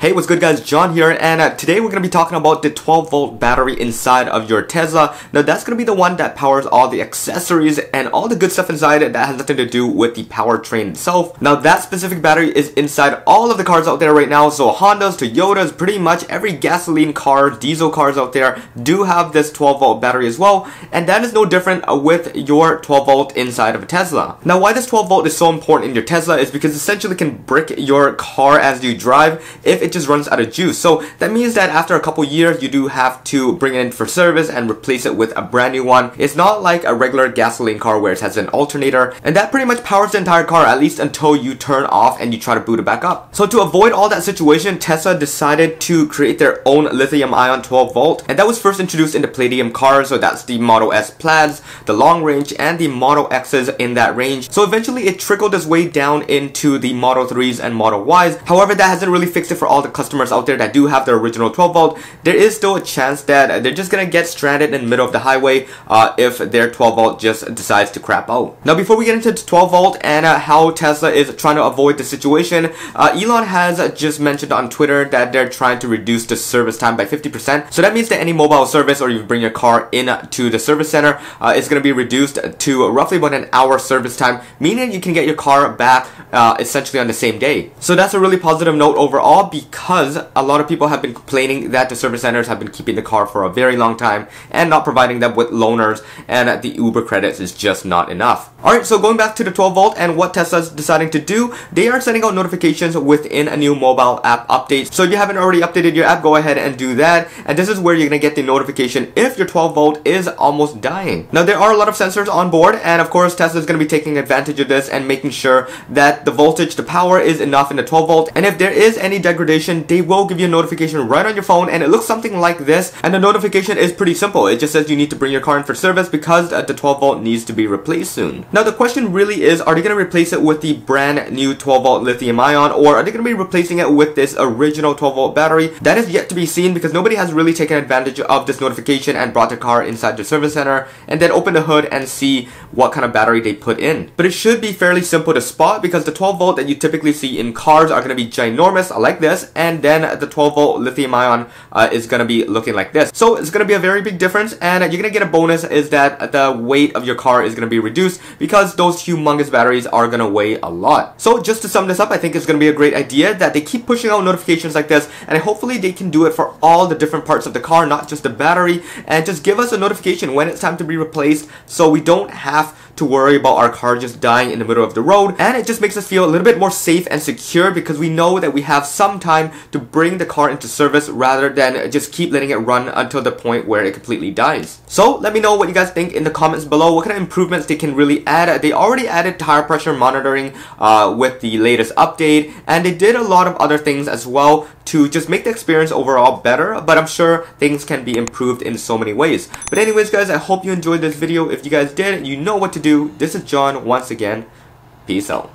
Hey, what's good guys, John here, and today we're going to be talking about the 12-volt battery inside of your Tesla. Now that's going to be the one that powers all the accessories and all the good stuff inside it that has nothing to do with the powertrain itself. Now that specific battery is inside all of the cars out there right now, so Hondas, Toyotas, pretty much every gasoline car, diesel cars out there do have this 12-volt battery as well, and that is no different with your 12-volt inside of a Tesla. Now why this 12-volt is so important in your Tesla is because essentially it can brick your car as you drive if it just runs out of juice. So that means that after a couple years you do have to bring it in for service and replace it with a brand new one. It's not like a regular gasoline car where it has an alternator, and that pretty much powers the entire car, at least until you turn off and you try to boot it back up. So to avoid all that situation, Tesla decided to create their own lithium-ion 12-volt, and that was first introduced in the Palladium cars. So that's the Model S Plaids, the long range, and the Model X's in that range. So eventually it trickled its way down into the Model 3s and Model Ys. However, that hasn't really fixed it for all the customers out there that do have the original 12-volt. There is still a chance that they're just gonna get stranded in the middle of the highway if their 12-volt just decides to crap out. Now before we get into the 12-volt and how Tesla is trying to avoid the situation, Elon has just mentioned on Twitter that they're trying to reduce the service time by 50%. So that means that any mobile service, or you bring your car in to the service center, is going to be reduced to roughly about an hour service time, meaning you can get your car back essentially on the same day. So that's a really positive note overall, because a lot of people have been complaining that the service centers have been keeping the car for a very long time and not providing them with loaners, and the Uber credits is just not enough. Alright, so going back to the 12-volt and what Tesla's deciding to do, they are sending out notifications within a new mobile app update. So if you haven't already updated your app, go ahead and do that, and this is where you're going to get the notification if your 12-volt is almost dying. Now there are a lot of sensors on board, and of course Tesla's going to be taking advantage of this and making sure that the voltage, the power is enough in the 12-volt, and if there is any degradation, they will give you a notification right on your phone, and it looks something like this. And the notification is pretty simple. It just says you need to bring your car in for service because the 12-volt needs to be replaced soon. Now the question really is, are they going to replace it with the brand new 12-volt lithium ion, or are they going to be replacing it with this original 12-volt battery? That is yet to be seen, because nobody has really taken advantage of this notification and brought their car inside the service center and then open the hood and see what kind of battery they put in. But it should be fairly simple to spot, because the 12-volt that you typically see in cars are going to be ginormous like this, and then the 12-volt lithium ion is going to be looking like this. So it's going to be a very big difference, and you're going to get a bonus is that the weight of your car is going to be reduced, because those humongous batteries are going to weigh a lot. So just to sum this up, I think it's going to be a great idea that they keep pushing out notifications like this, and hopefully they can do it for all the different parts of the car, not just the battery, and just give us a notification when it's time to be replaced, so we don't have to worry about our car just dying in the middle of the road. And it just makes us feel a little bit more safe and secure, because we know that we have some time to bring the car into service rather than just keep letting it run until the point where it completely dies. So let me know what you guys think in the comments below, what kind of improvements they can really add. They already added tire pressure monitoring with the latest update, and they did a lot of other things as well to just make the experience overall better, but I'm sure things can be improved in so many ways. But anyways guys, I hope you enjoyed this video. If you guys did, you know what to do. This is John once again. Peace out.